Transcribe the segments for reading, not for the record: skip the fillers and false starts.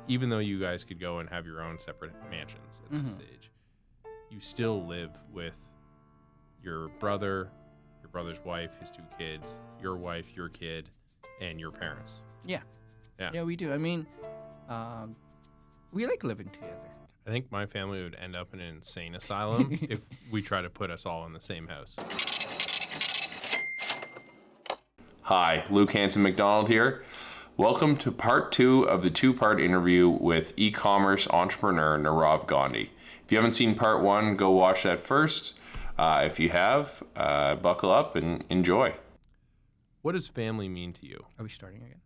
even though you guys could go and have your own separate mansions at this stage, you still live with your brother, your brother's wife, his 2 kids, your wife, your kid, and your parents. Yeah. Yeah. Yeah, we do. I mean, we like living together. I think my family would end up in an insane asylum if we try to put us all in the same house. Hi, Luke Hansen-MacDonald here. Welcome to part 2 of the 2-part interview with e-commerce entrepreneur Nirav Gandhi. If you haven't seen part 1, go watch that first. If you have, buckle up and enjoy. What does family mean to you? Are we starting again?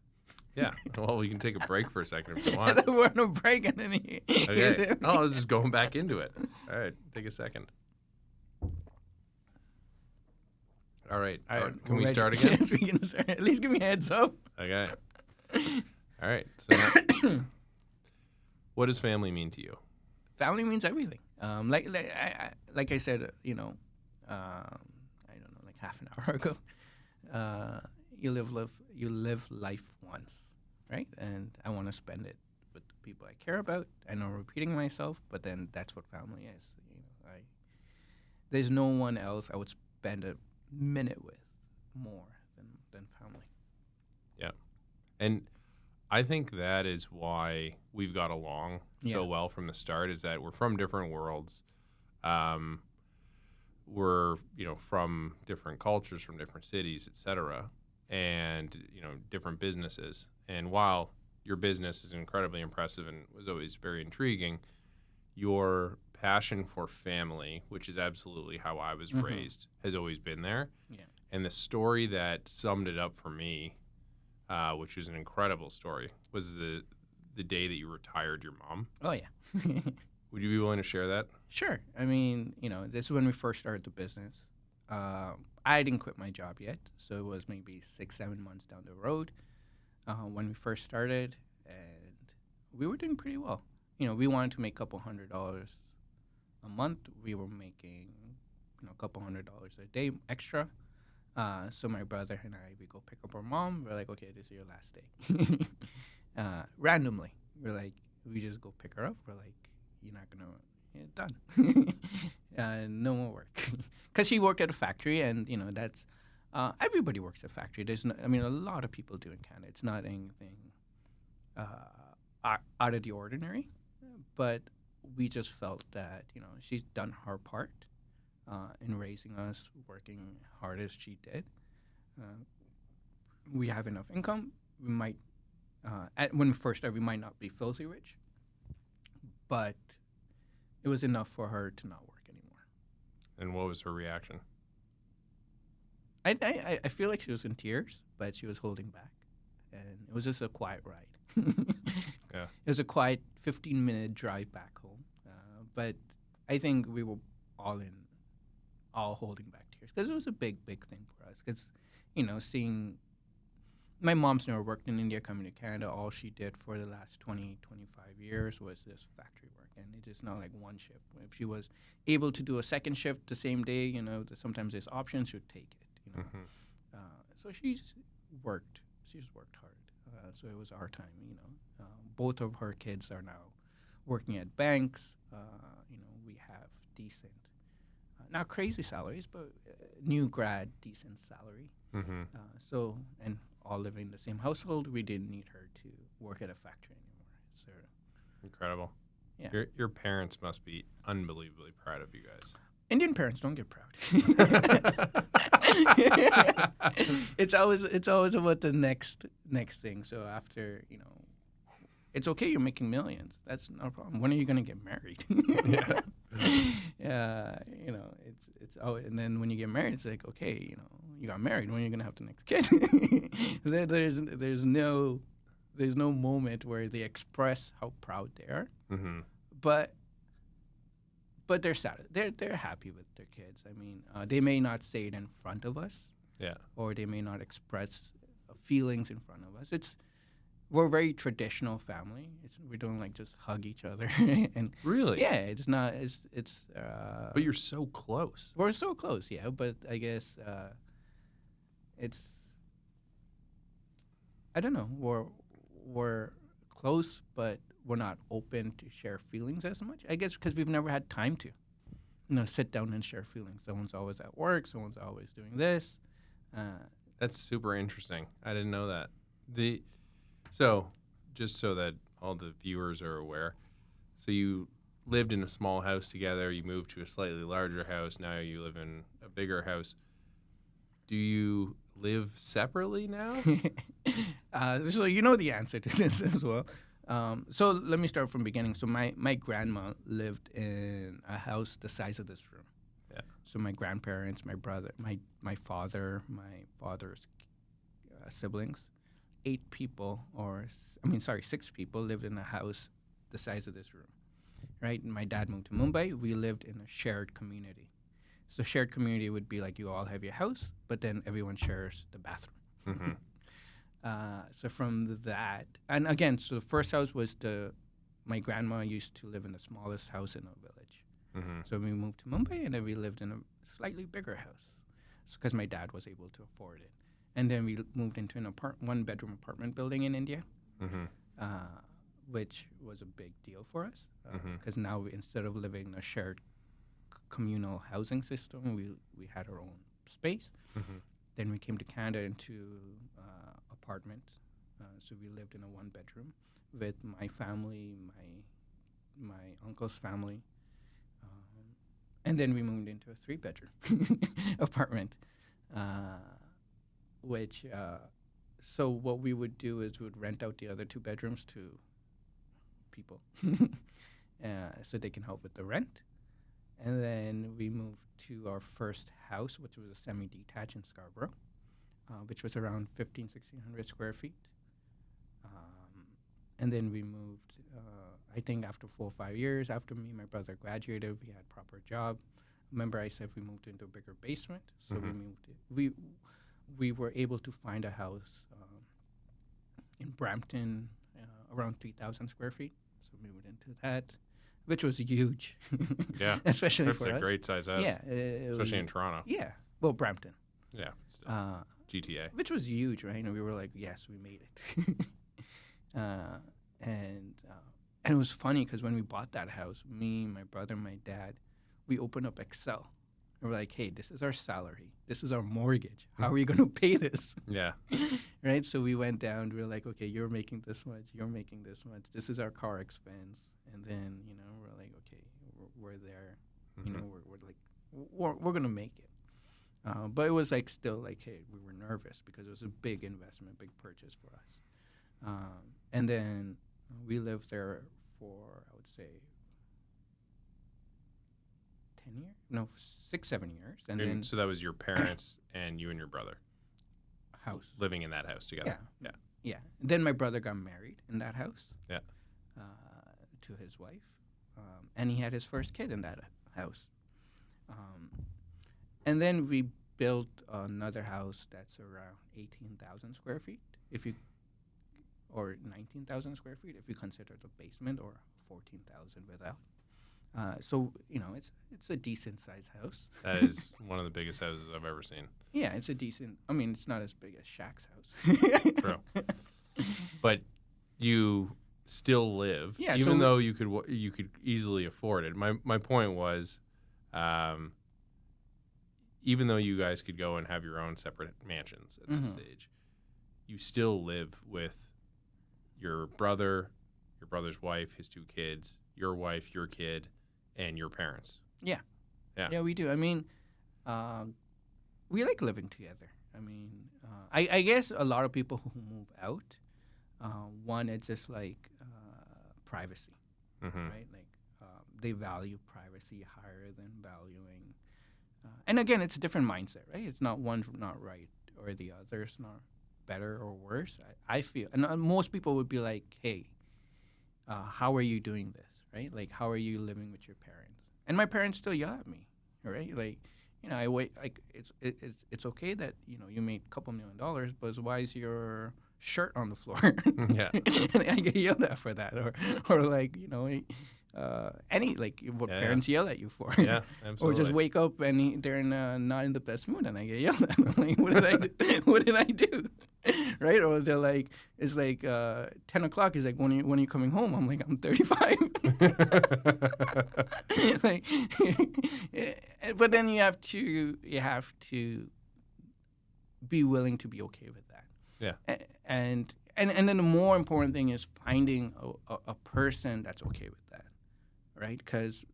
Yeah. Well, we can take a break for a second if you want. We're on a break and then Okay. Oh, I was just going back into it. All right. Take a second. All right. Can we start again? Yes, we can start. At least give me a heads up. Okay. All right. So, what does family mean to you? Family means everything. Like I said, I don't know, like half an hour ago. You live life once, right? And I want to spend it with the people I care about. I know I'm repeating myself, but then that's what family is. There's no one else I would spend a minute with more than family. Yeah, and I think that is why we've got along so well from the start. Is that we're from different worlds. We're from different cultures, from different cities, etc., and different businesses. And while your business is incredibly impressive and was always very intriguing, your passion for family, which is absolutely how I was raised, has always been there. Yeah. And the story that summed it up for me, which was an incredible story, was the day that you retired your mom. Oh yeah. Would you be willing to share that? Sure. I mean, this is when we first started the business. I didn't quit my job yet, so it was maybe 6-7 months down the road when we first started, and we were doing pretty well. We wanted to make a couple $100 a month. We were making, a couple $100 a day extra. So my brother and I, we go pick up our mom. We're like, okay, this is your last day. Randomly, we just go pick her up. We're like, you're not gonna, done. No more work, because she worked at a factory, and that's everybody works at a factory. There's a lot of people do in Canada. It's not anything out of the ordinary, but we just felt that she's done her part in raising us, working hard as she did. We have enough income. We might, when we first started, we might not be filthy rich, but it was enough for her to not work anymore. And what was her reaction? I feel like she was in tears, but she was holding back, and it was just a quiet ride. Yeah. It was a quiet 15-minute drive back home, but I think we were all holding back tears, because it was a big thing for us. Because seeing my mom's never worked in India, coming to Canada, all she did for the last 20, 25 years was this factory work, and it's just not like one shift. If she was able to do a second shift the same day, sometimes there's options, she would take it. So she's worked hard. So it was our time. Both of her kids are now working at banks. We have decent, not crazy salaries, but new grad decent salary. So, and all living in the same household, we didn't need her to work at a factory anymore. So incredible. Yeah. Your parents must be unbelievably proud of you guys. Indian parents don't get proud. It's always about the next thing. So after it's okay, you're making millions. That's not a problem. When are you gonna get married? It's always, and then when you get married, it's like, okay, you got married. When are you gonna have the next kid? There's no moment where they express how proud they are, but they're sad. They're happy with their kids. They may not say it in front of us, or they may not express feelings in front of us. We're a very traditional family. We don't just hug each other. And really? Yeah, it's not. It's. But you're so close. We're so close, yeah. But I guess it's. I don't know. We're close, but we're not open to share feelings as much. I guess because we've never had time to, sit down and share feelings. Someone's always at work. Someone's always doing this. That's super interesting. I didn't know that. So, just so that all the viewers are aware, so you lived in a small house together. You moved to a slightly larger house. Now you live in a bigger house. Do you live separately now? So you know the answer to this as well. So let me start from the beginning. So my grandma lived in a house the size of this room. Yeah. So my grandparents, my brother, my father, my father's siblings, 6 people lived in a house the size of this room. Right? And my dad moved to Mumbai. We lived in a shared community. So shared community would be like you all have your house, but then everyone shares the bathroom. Mm-hmm. So from that, and again, so the first house was my grandma used to live in the smallest house in our village. Mm-hmm. So we moved to Mumbai, and then we lived in a slightly bigger house because my dad was able to afford it. And then we moved into an one-bedroom apartment building in India, Mm-hmm. which was a big deal for us Mhm. because now instead of living in a shared communal housing system, we had our own space. Mm-hmm. Then we came to Canada into apartment. So we lived in a one-bedroom with my family, my uncle's family, and then we moved into a 3-bedroom apartment, which so what we would do is we would rent out the other 2 bedrooms to people so they can help with the rent. And then we moved to our first house, which was a semi-detached in Scarborough, which was around 1,600 square feet. And then we moved, I think after 4 or 5 years, after me and my brother graduated, we had proper job. Remember I said we moved into a bigger basement, so we moved it. We were able to find a house in Brampton, around 3,000 square feet. So we moved into that, which was huge. Yeah. Especially That's for us. a great size house. Yeah. Especially in Toronto. Yeah. Well, Brampton. Yeah. Still. GTA. Which was huge, right? And we were like, yes, we made it. And it was funny because when we bought that house, me, my brother, my dad, we opened up Excel. And we're like, hey, this is our salary. This is our mortgage. How are we going to pay this? Yeah. Right? So we went down. We were like, okay, you're making this much. You're making this much. This is our car expense. And then, we're like, okay, we're there. Mm-hmm. We're going to make it. But it was like still like, hey, we were nervous because it was a big investment, big purchase for us. And then we lived there for, I would say, 10 years? No, 6, 7 years. And then So that was your parents and you and your brother house. living in that house together. Yeah. Yeah. Then my brother got married in that house. Yeah. To his wife. And he had his first kid in that house. And then we built another house that's around 18,000 square feet, or 19,000 square feet if you consider the basement, or 14,000 without. So it's a decent sized house. That is one of the biggest houses I've ever seen. Yeah, it's a decent. I mean, it's not as big as Shaq's house. True. But you still live, Yeah, even so though you could easily afford it. My point was, even though you guys could go and have your own separate mansions at this stage, you still live with your brother, your brother's wife, his 2 kids, your wife, your kid, and your parents. Yeah. Yeah. Yeah, we do. I mean, we like living together. I mean, I guess a lot of people who move out, one, it's just like privacy, Mm-hmm. right? Like they value privacy higher than valuing. And again, it's a different mindset, right? It's not one's not right or the other. It's not better or worse. I feel, and most people would be like, hey, how are you doing this, right? Like, how are you living with your parents? And my parents still yell at me, right? Like, I wait. Like, it's okay that you made a couple $1 million, but why is your shirt on the floor? Yeah. And I get yelled at for that, or like any like what Yeah, parents yell at you for. Yeah, Or absolutely. just wake up and they're not in the best mood, and I get yelled at. I'm like, what did I do? What did I do? Right? Or they're like, it's like 10 o'clock. He's like, when are you coming home? I'm like, I'm 35. Like, but then you have to be willing to be okay with that. Yeah. And then the more important thing is finding a person that's okay with that, right? Because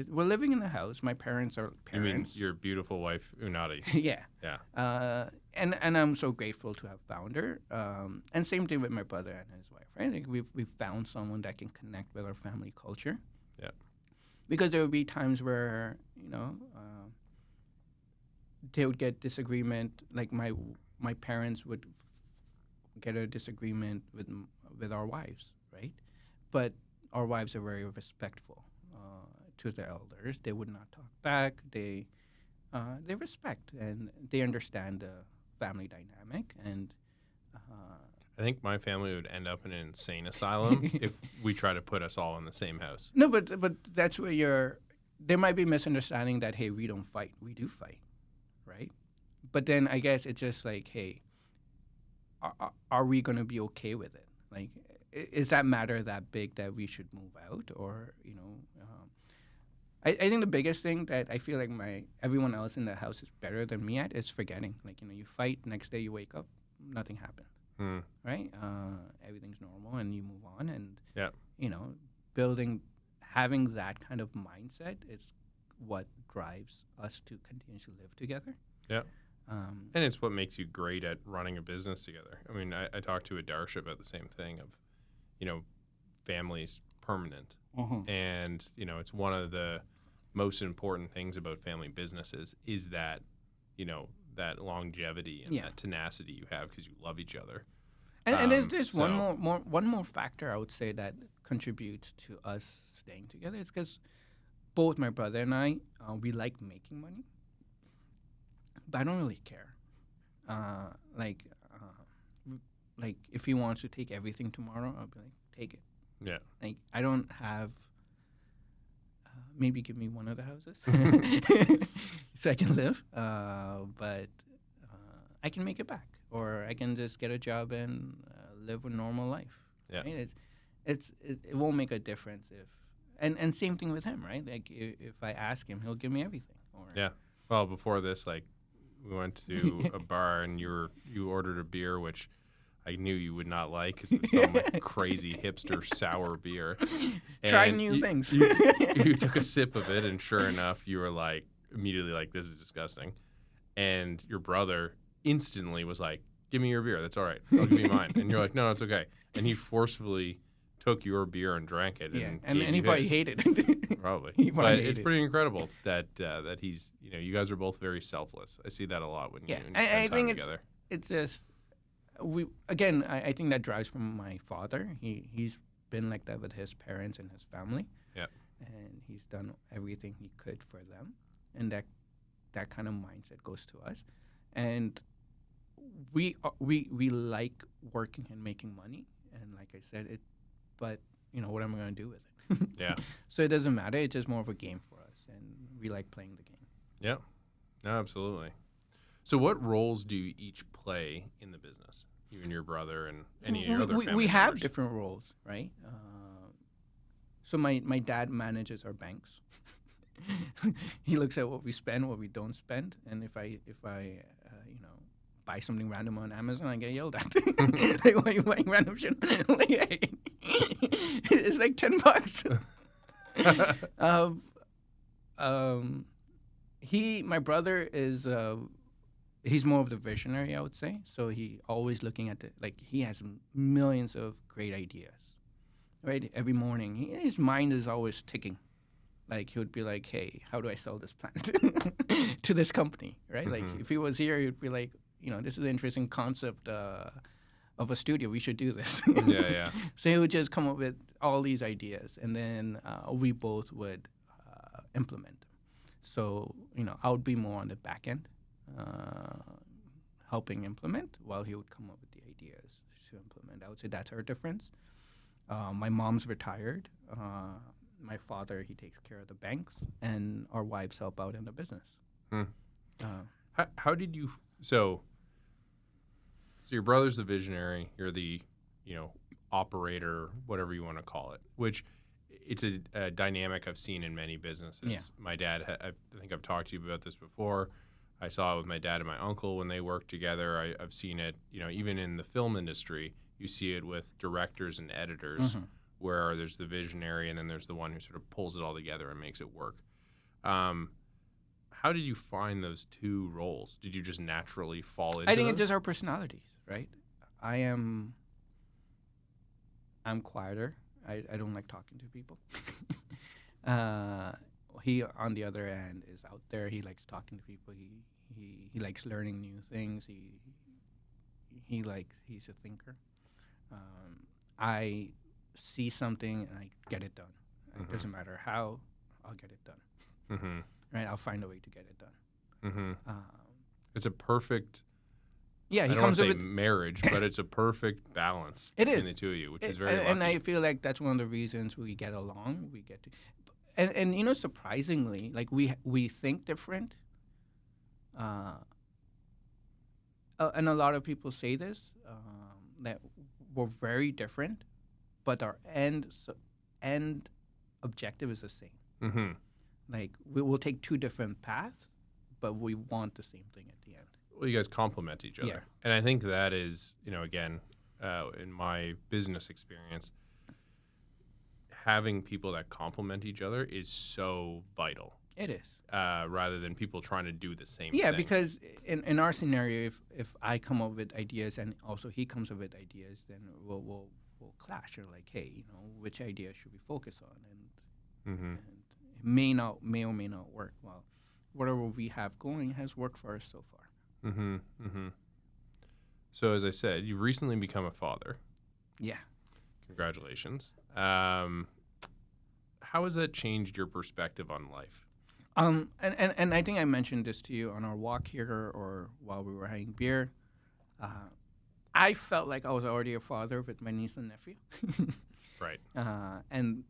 we're living in the house. My parents are You mean parents. your beautiful wife, Unadi? Yeah. Yeah. And I'm so grateful to have found her. And same thing with my brother and his wife, right? Like we've found someone that can connect with our family culture. Yeah. Because there would be times where they would get disagreement. Like my parents would get a disagreement with our wives, right? But our wives are very respectful to their elders. They would not talk back. They respect and they understand the family dynamic. And I think my family would end up in an insane asylum if we try to put us all in the same house. no, but that's where there might be misunderstanding that hey, we don't fight. We do fight, right? But then I guess it's just like hey, are we going to be okay with it? Like, is that matter that big that we should move out? Or, I think the biggest thing that I feel like everyone else in the house is better than me at is forgetting. Like, you fight, next day you wake up, nothing happened, right? Everything's normal and you move on. And, Yeah. having that kind of mindset is what drives us to continue to live together. Yeah. And it's what makes you great at running a business together. I mean, I talked to Adarsh about the same thing of, family's permanent. And, it's one of the most important things about family businesses is that, that longevity and that tenacity you have because you love each other. And there's one more factor I would say that contributes to us staying together. It's because both my brother and I, we like making money. But I don't really care. Like if he wants to take everything tomorrow, I'll be like, take it. Yeah. Like I don't have. Maybe give me one of the houses so I can live. But I can make it back, or I can just get a job and live a normal life. Yeah. Right? It won't make a difference if. And same thing with him, right? Like if I ask him, he'll give me everything. Or Yeah. Well, before this, like, we went to a bar and you ordered a beer, which I knew you would not like because it was some crazy hipster sour beer. Try And new things. You took a sip of it, and sure enough, you were like immediately like, "This is disgusting." And your brother instantly was like, "Give me your beer. That's all right. I'll give you mine." And you're like, "No, it's okay." And he forcefully took your beer and drank it. Yeah, And and he probably hated it. Probably. He probably But hated it's it. pretty incredible that he's, you guys are both very selfless. I see that a lot when you Yeah, spend I time think together. it's just I think that drives from my father. He's been like that with his parents and his family. Yeah. And he's done everything he could for them, and that kind of mindset goes to us. And we like working and making money, and like I said, but what am I going to do with it? Yeah. So it doesn't matter. It's just more of a game for us, and we like playing the game. Yeah. No, absolutely. So what roles do you each play in the business? You and your brother and any of your other family we have members? different roles, right? So my dad manages our banks. He looks at what we spend, what we don't spend, and if I buy something random on Amazon, I get yelled at. Like, why are you buying random shit? Like, hey, it's like $10. My brother is he's more of the visionary, I would say. So he always looking at he has millions of great ideas, right? Every morning, his mind is always ticking. Like he would be like, "Hey, how do I sell this plant to this company?" Right? Like if he was here, he'd be like, "This is an interesting concept of a studio. We should do this." Yeah. So he would just come up with all these ideas, and then we both would implement them. So I would be more on the back end, helping implement, while he would come up with the ideas to implement. I would say that's our difference. My mom's retired, my father, he takes care of the banks, and our wives help out in the business. Hmm. Uh, How did you so your brother's the visionary, you're the operator, whatever you want to call it, which it's a dynamic I've seen in many businesses. Yeah. My dad, I think I've talked to you about this before. I saw it with my dad and my uncle when they worked together. I've seen it, even in the film industry, you see it with directors and editors, where there's the visionary and then there's the one who sort of pulls it all together and makes it work. How did you find those two roles? Did you just naturally fall into I think those? it's just our personalities, right? I'm quieter. I don't like talking to people. He, on the other end, is out there. He likes talking to people. He likes learning new things. He's a thinker. I see something and I get it done. It doesn't matter how, I'll get it done. Right? I'll find a way to get it done. It's a perfect. Yeah, I he don't want comes to up say with. marriage, but it's a perfect balance It between is. the two of you, which is very and lucky. I feel like that's one of the reasons we get along. We get to, and surprisingly, like we think different. And a lot of people say this that we're very different, but our end objective is the same. Like we will take two different paths, but we want the same thing at the end. Well, you guys complement each other. Yeah. And I think that is, again, in my business experience, having people that complement each other is so vital. It is. Rather than people trying to do the same Yeah, thing. because in our scenario, if I come up with ideas and also he comes up with ideas, then we'll clash. Or like, hey, which idea should we focus on? And it may or may not work. Well, whatever we have going has worked for us so far. So as I said, you've recently become a father. Yeah. Congratulations. How has that changed your perspective on life? And I think I mentioned this to you on our walk here or while we were having beer. I felt like I was already a father with my niece and nephew. Right. And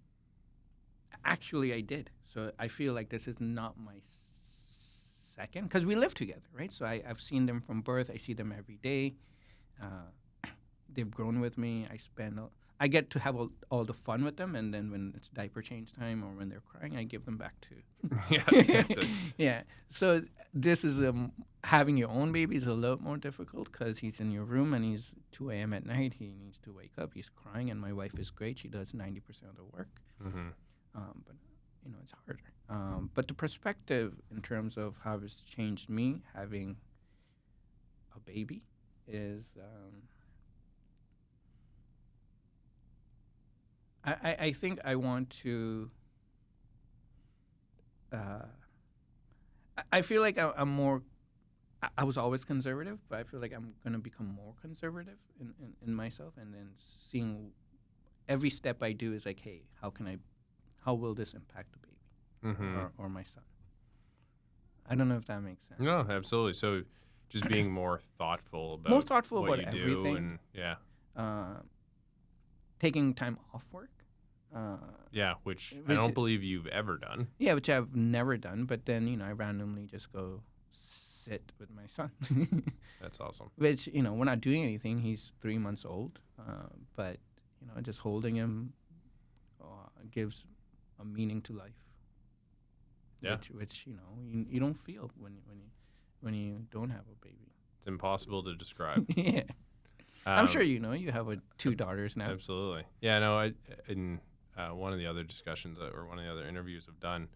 actually I did. So I feel like this is not my second, because we live together, right? So I've seen them from birth. I see them every day. They've grown with me. I get to have all the fun with them, and then when it's diaper change time or when they're crying, I give them back to. Yeah. Yeah. So this is having your own baby is a little more difficult because he's in your room and he's 2 a.m. at night. He needs to wake up. He's crying, and my wife is great. She does 90% of the work. But it's harder. But the perspective in terms of how it's changed me having a baby is. I think I want to. I feel like I'm more. I was always conservative, but I feel like I'm going to become more conservative in myself, and then seeing every step I do is like, hey, how will this impact the baby or my son? I don't know if that makes sense. No, absolutely. So, just being more thoughtful about what you everything. do, and yeah. Taking time off work. Which I don't believe you've ever done. Yeah, which I've never done. But then, I randomly just go sit with my son. That's awesome. Which, we're not doing anything. He's 3 months old. But, just holding him gives a meaning to life. Yeah. Which you don't feel when you don't have a baby. It's impossible to describe. Yeah. I'm sure you have 2 daughters now. Absolutely. Yeah, no, in one of the other discussions or one of the other interviews I've done,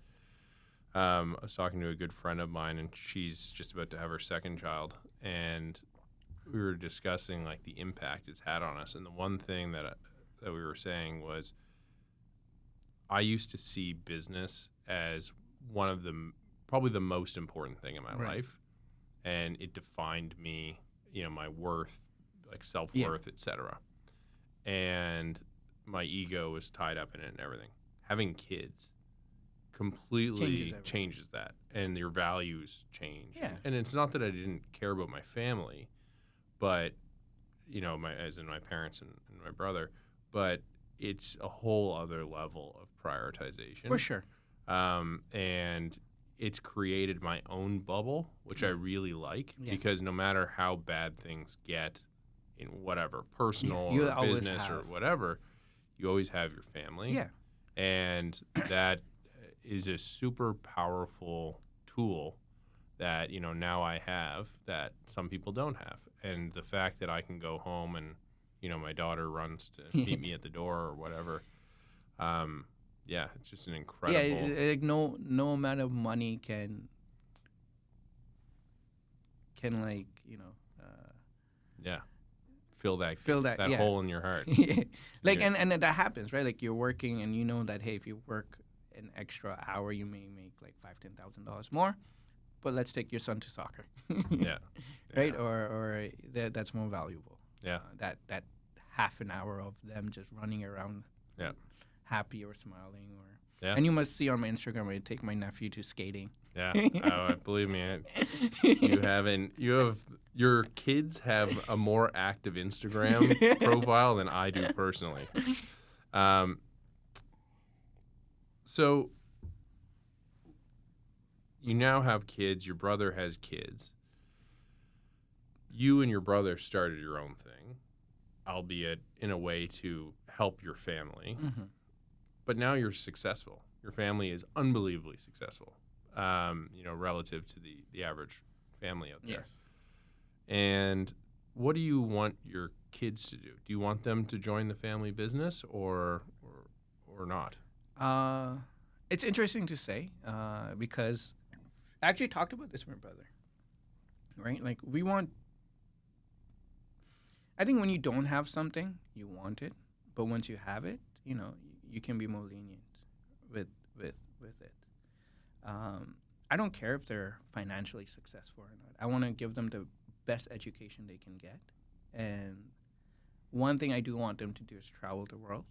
I was talking to a good friend of mine, and she's just about to have her second child, and we were discussing like the impact it's had on us. And the one thing that we were saying was, I used to see business as one of probably the most important thing in my life, and it defined me, my worth, like self-worth, etc. And my ego was tied up in it and everything. Having kids completely changes that, and your values change. Yeah. And it's not that I didn't care about my family, but as in my parents and my brother, but it's a whole other level of prioritization. For sure. And it's created my own bubble, which I really like, Yeah. because no matter how bad things get in whatever, personal you or always business or have- whatever, you always have your family. Yeah. And that is a super powerful tool that, now I have that some people don't have. And the fact that I can go home and, my daughter runs to meet me at the door or whatever. It's just an incredible. Yeah, like no amount of money can like Fill that yeah. hole in your heart. like Yeah. and that happens, right? Like you're working and you know that, hey, if you work an extra hour you may make like $5,000-$10,000 more, but let's take your son to soccer. Yeah. Right? Yeah. Or that's more valuable. Yeah. That half an hour of them just running around, Yeah. happy or smiling, or Yeah. and you must see on my Instagram where I take my nephew to skating. Yeah. Believe me, your kids have a more active Instagram profile than I do personally. So you now have kids. Your brother has kids. You and your brother started your own thing, albeit in a way to help your family. Mm-hmm. But now you're successful. Your family is unbelievably successful, relative to the average family out there. Yes. And what do you want your kids to do? Do you want them to join the family business or not? It's interesting to say because I actually talked about this with my brother. Right? Like I think when you don't have something, you want it, but once you have it, you can be more lenient with it. I don't care if they're financially successful or not. I want to give them the best education they can get, and one thing I do want them to do is travel the world.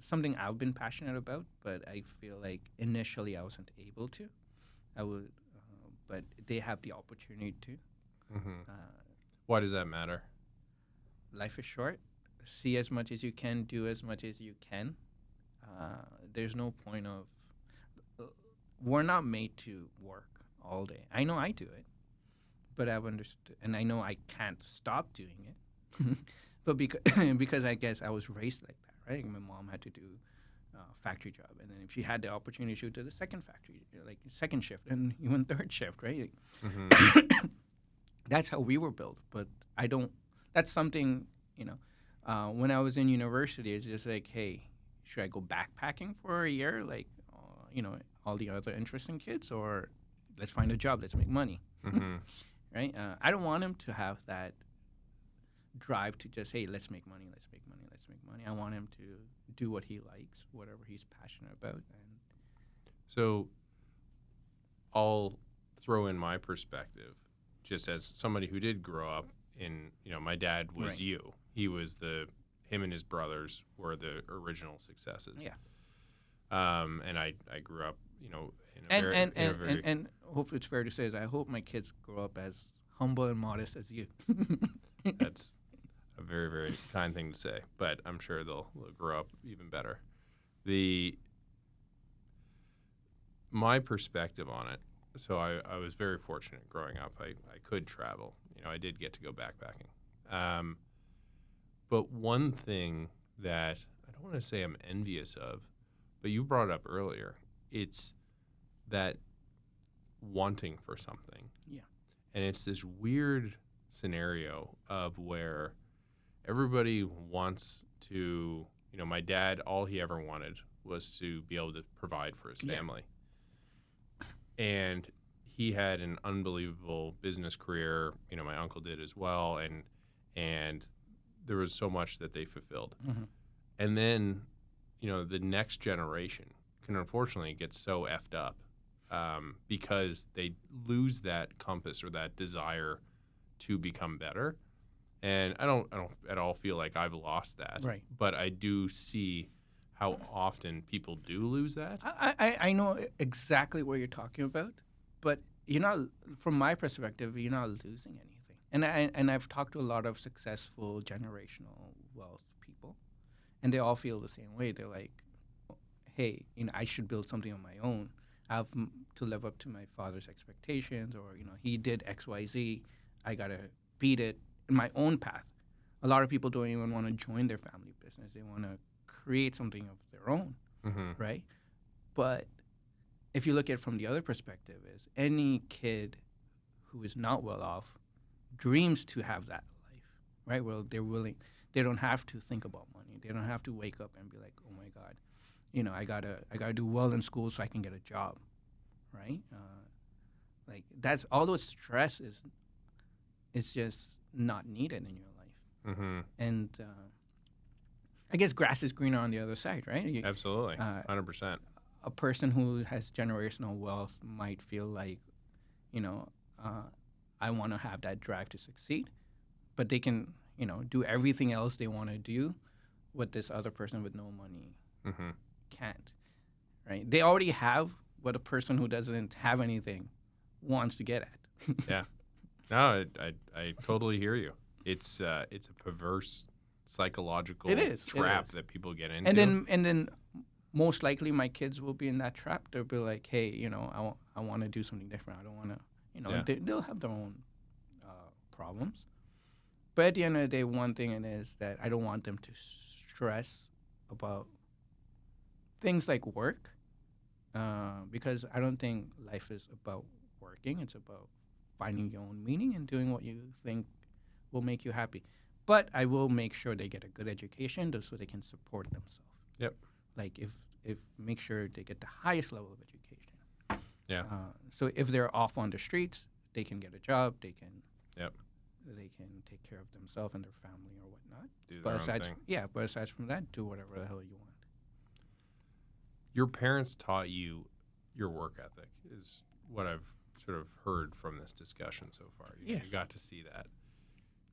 Something I've been passionate about, but I feel like initially I wasn't able to. I would, but they have the opportunity to. Mm-hmm. Why does that matter? Life is short. See as much as you can, do as much as you can. There's no point of. We're not made to work all day. I know I do it, but I've understood, and I know I can't stop doing it. But because I guess I was raised like that, right? My mom had to do factory job, and then if she had the opportunity, she would do the second factory, like second shift, and even third shift, right? Mm-hmm. That's how we were built. But I don't. That's something when I was in university, it's just like, hey, should I go backpacking for a year, like all the other interesting kids, or let's find a job, let's make money, Mm-hmm. right? I don't want him to have that drive to just, hey, let's make money. I want him to do what he likes, whatever he's passionate about. And So I'll throw in my perspective, just as somebody who did grow up in, my dad was Right. you. He was him and his brothers were the original successes. Yeah. And I grew up, in a very, and hopefully it's fair to say is I hope my kids grow up as humble and modest as you. that's a very, very kind thing to say, but I'm sure they'll grow up even better. My perspective on it, so I was very fortunate growing up. I could travel. I did get to go backpacking. But one thing that I don't want to say I'm envious of, but you brought it up earlier, it's that wanting for something. Yeah. And it's this weird scenario of where everybody wants to, my dad, all he ever wanted was to be able to provide for his family. And he had an unbelievable business career. My uncle did as well. And there was so much that they fulfilled. Mm-hmm. And then, the next generation can unfortunately get so effed up because they lose that compass or that desire to become better. And I don't at all feel like I've lost that. Right. But I do see how often people do lose that. I know exactly what you're talking about, but you're not. From my perspective, you're not losing anything. And I've talked to a lot of successful generational wealth people, and they all feel the same way. They're like, hey, I should build something on my own. I have to live up to my father's expectations, or he did X, Y, Z. I gotta beat it in my own path. A lot of people don't even want to join their family business. They want to create something of their own, right? But if you look at it from the other perspective, is any kid who is not well off dreams to have that life, right? Well, they're willing. They don't have to think about money. They don't have to wake up and be like, oh my God, I gotta do well in school so I can get a job, right? Like that's all those stress is just not needed in your life. And I guess grass is greener on the other side, right? Absolutely, 100%. A person who has generational wealth might feel like, I want to have that drive to succeed, but they can, do everything else they want to do, what this other person with no money can't, right? They already have what a person who doesn't have anything wants to get at. Yeah. No, I totally hear you. It's a perverse psychological trap that people get into. And then most likely my kids will be in that trap. They'll be like, hey, I want to do something different. I don't want to, they'll have their own problems. But at the end of the day, one thing is that I don't want them to stress about things like work, because I don't think life is about working. It's about finding your own meaning and doing what you think will make you happy. But I will make sure they get a good education so they can support themselves. Yep. Like if make sure they get the highest level of education. Yeah. So if they're off on the streets, they can get a job. They can. Yep. They can take care of themselves and their family or whatnot. Do their own thing. Yeah, but aside from that, do whatever the hell you want. Your parents taught you your work ethic, is what I've sort of heard from this discussion so far. Yes. You got to see that.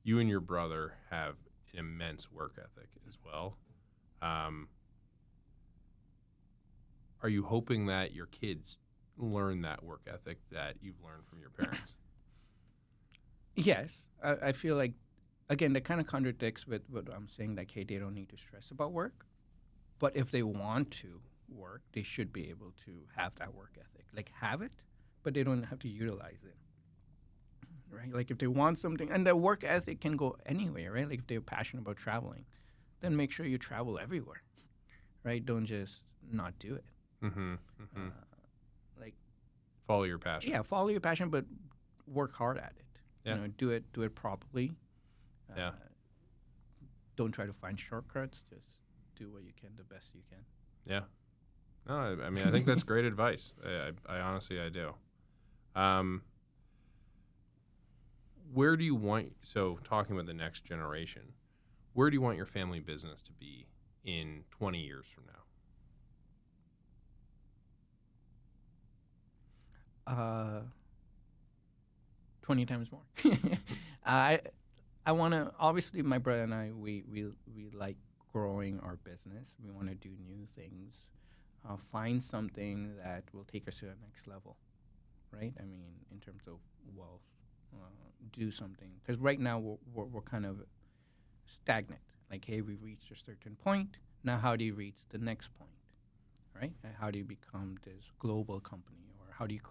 You and your brother have an immense work ethic as well. Are you hoping that your kids learn that work ethic that you've learned from your parents? Yes. I feel like, again, that kind of contradicts with what I'm saying, like, hey, they don't need to stress about work. But if they want to work, they should be able to have that work ethic. Like, have it, but they don't have to utilize it. Right? Like, if they want something, and the work ethic can go anywhere, right? Like, if they're passionate about traveling, then make sure you travel everywhere, right? Don't just not do it. Like, follow your passion. Yeah, follow your passion, but work hard at it. Yeah. Do it properly. Yeah. Don't try to find shortcuts. Just do what you can, the best you can. Yeah. No, I mean, I think that's great advice. I honestly, I do. Where do you want, so talking about the next generation, where do you want your family business to be in 20 years from now? 20 times more. I want to, obviously my brother and I, we like growing our business. We want to do new things, find something that will take us to the next level, right? I mean, in terms of wealth, do something. Because right now we're kind of stagnant. Like, hey, we've reached a certain point. Now how do you reach the next point, right? How do you become this global company? Or how do you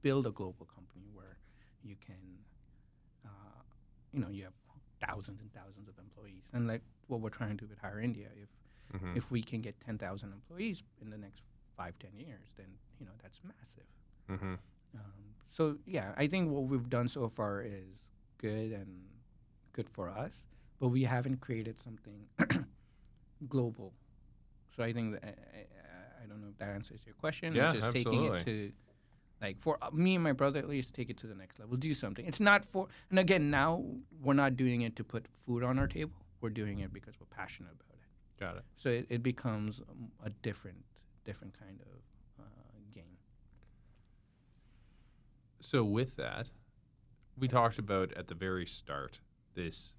build a global company where you can, you have thousands and thousands of employees. And like what we're trying to do with Hire India, if we can get 10,000 employees in the next 5-10 years, then, that's massive. So, yeah, I think what we've done so far is good and good for us, but we haven't created something global. So I think that, I don't know if that answers your question. Yeah, just absolutely. Taking it to, like, for me and my brother, at least, take it to the next level. Do something. It's not for, and again, now we're not doing it to put food on our table. We're doing it because we're passionate about it. Got it. So it becomes a different kind of game. So with that, we talked about at the very start this,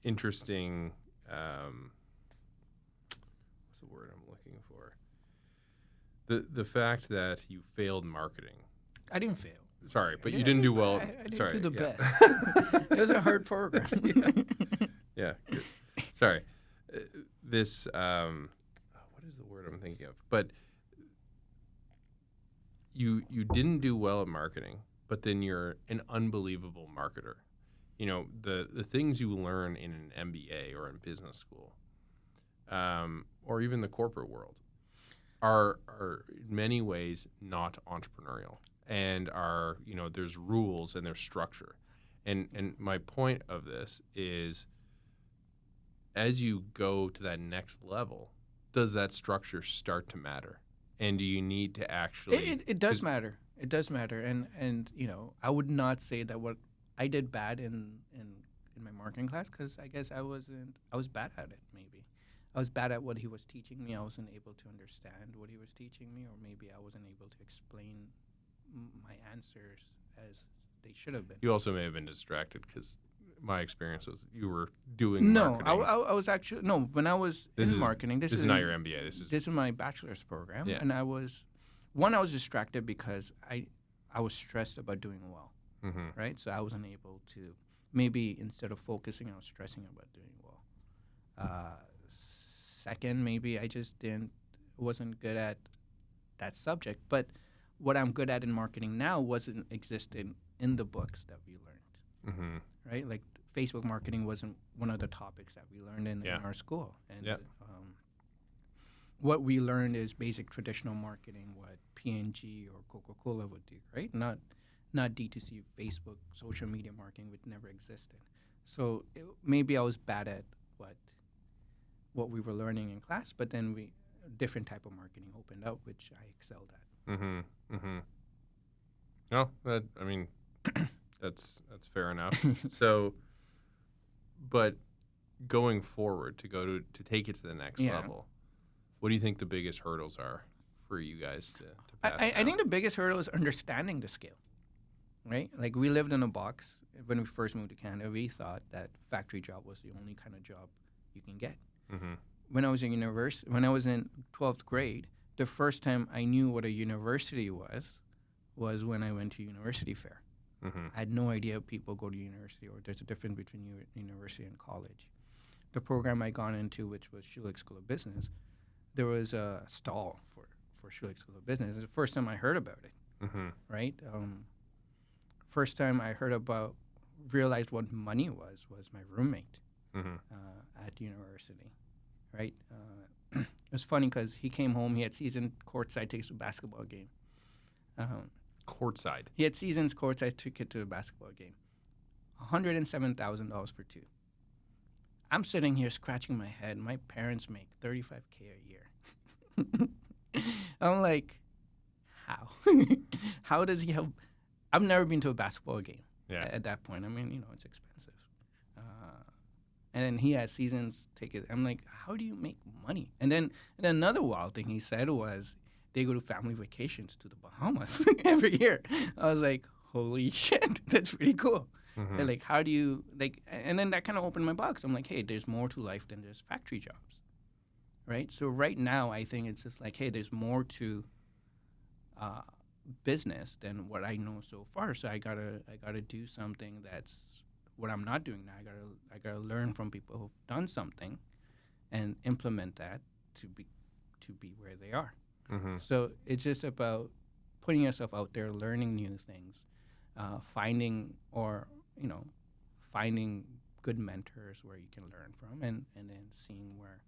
interesting, what's the word I'm looking for? The fact that you failed marketing. I didn't fail. Sorry, but you didn't do well. I didn't Sorry, do the yeah. best. It was a hard program. Yeah. Good. Sorry. This, what is the word I'm thinking of? But you didn't do well at marketing, but then you're an unbelievable marketer. You know, the things you learn in an MBA or in business school, or even the corporate world, are in many ways not entrepreneurial, and are, you know, there's rules and there's structure. And my point of this is, as you go to that next level, does that structure start to matter? And do you need to actually? It does matter. It does matter. And you know, I would not say that what I did bad in my marketing class, because I guess I was bad at it. Maybe I was bad at what he was teaching me. I wasn't able to understand what he was teaching me, or maybe I wasn't able to explain my answers as they should have been. You also may have been distracted, because my experience was you were doing No, marketing. I was actually no. When I was in marketing, this is not your MBA. This is my bachelor's program, Yeah. and I was distracted because I was stressed about doing well, right? So I wasn't able to, maybe instead of focusing, I was stressing about doing well. Second, maybe I just wasn't good at that subject. But what I'm good at in marketing now wasn't existed in the books that we learned. Right? Like Facebook marketing wasn't one of the topics that we learned in our school. And what we learned is basic traditional marketing, what P&G or Coca-Cola would do, right? Not D2C, Facebook, social media marketing, which never existed. So maybe I was bad at what we were learning in class, but then a different type of marketing opened up, which I excelled at. No, I mean, that's fair enough. So, but going forward to take it to the next level, what do you think the biggest hurdles are for you guys to pass? I think the biggest hurdle is understanding the scale, right? Like, we lived in a box. When we first moved to Canada, we thought that factory job was the only kind of job you can get. When I was in university, when I was in 12th grade, the first time I knew what a university was when I went to university fair. I had no idea people go to university, or there's a difference between university and college. The program I got into, which was Schulich School of Business, there was a stall for Schulich School of Business. It's the first time I heard about it, right? First time I realized what money was my roommate at university, right? It was funny because he came home, he had season courtside tickets to a basketball game. Courtside? He had seasons courtside ticket to a basketball game. $107,000 for two. I'm sitting here scratching my head. My parents make $35K a year. I'm like, how? How does he have? I've never been to a basketball game at that point. I mean, it's expensive. And then he had seasons tickets. I'm like, how do you make money? And then another wild thing he said was they go to family vacations to the Bahamas every year. I was like, holy shit, that's pretty cool. And like, how do you, like, and then that kind of opened my box. I'm like, hey, there's more to life than just factory jobs, right? So right now, I think it's just like, hey, there's more to business than what I know so far. So I gotta do something that's what I'm not doing now. I gotta learn from people who've done something, and implement that to be where they are. So it's just about putting yourself out there, learning new things, finding good mentors where you can learn from, and then seeing where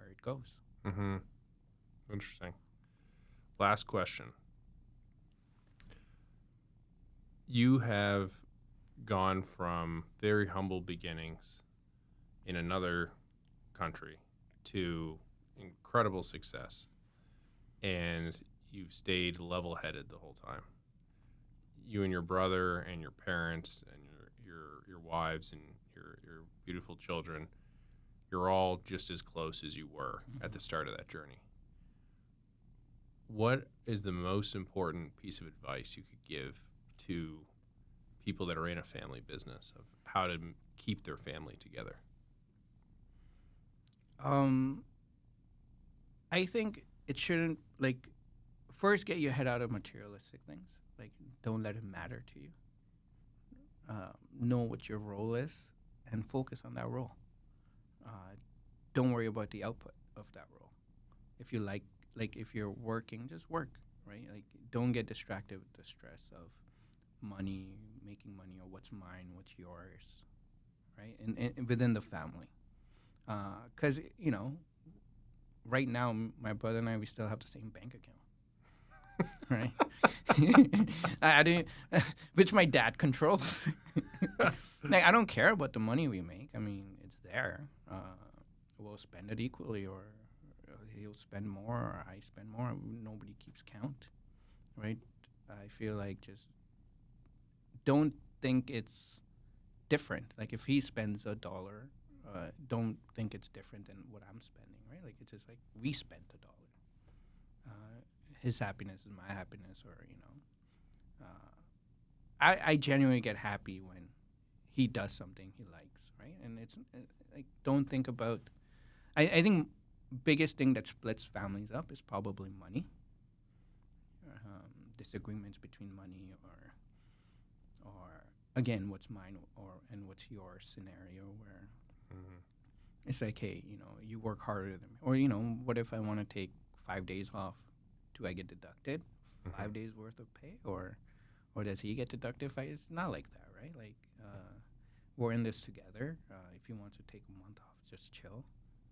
it goes. Interesting. Last question. You have gone from very humble beginnings in another country to incredible success, and you've stayed level-headed the whole time. You and your brother and your parents and your wives and your beautiful children, you're all just as close as you were at the start of that journey. What is the most important piece of advice you could give to people that are in a family business of how to keep their family together? I think it shouldn't, like, first get your head out of materialistic things. Like, don't let it matter to you. Know what your role is. and focus on that role. Don't worry about the output of that role. If you like if you're working, just work, right? Like, don't get distracted with the stress of money, making money, or what's mine, what's yours, right? And within the family, because right now my brother and I, we still have the same bank account, right? I do, which my dad controls. Like, I don't care about the money we make. I mean, it's there. We'll spend it equally, or he'll spend more, or I spend more. Nobody keeps count, right? I feel like just don't think it's different. Like, if he spends $1, don't think it's different than what I'm spending, right? Like, it's just like we spent $1. His happiness is my happiness, or I genuinely get happy when he does something he likes, right? And it's like, don't think about. I think biggest thing that splits families up is probably money. Disagreements between money, or again, what's mine and what's your scenario, where it's like, hey, you work harder than me, or what if I want to take 5 days off? Do I get deducted 5 days worth of pay, or does he get deducted? It's not like that, right? Like, we're in this together. If he wants to take a month off, just chill,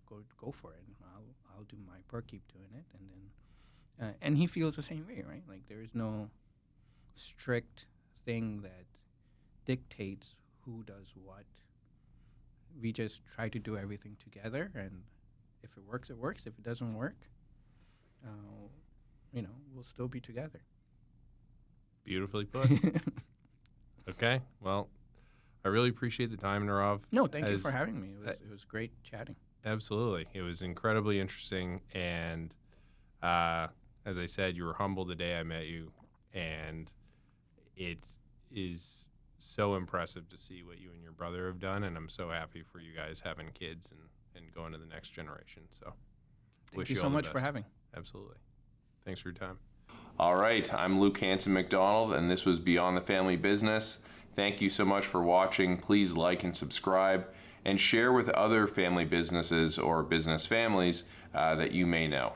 go for it. I'll do my part, keep doing it, and then and he feels the same way, right? Like, there is no strict thing that dictates who does what. We just try to do everything together, and if it works, it works. If it doesn't work, we'll still be together. Beautifully put. Okay, well, I really appreciate the time, Nirav. No, thank you for having me. It was great chatting. Absolutely. It was incredibly interesting, and as I said, you were humble the day I met you, and it is so impressive to see what you and your brother have done, and I'm so happy for you guys having kids and going to the next generation. So thank you so much for having. Absolutely. Thanks for your time. All right, I'm Luke Hansen-MacDonald, and this was Beyond the Family Business. Thank you so much for watching. Please like and subscribe, and share with other family businesses or business families that you may know.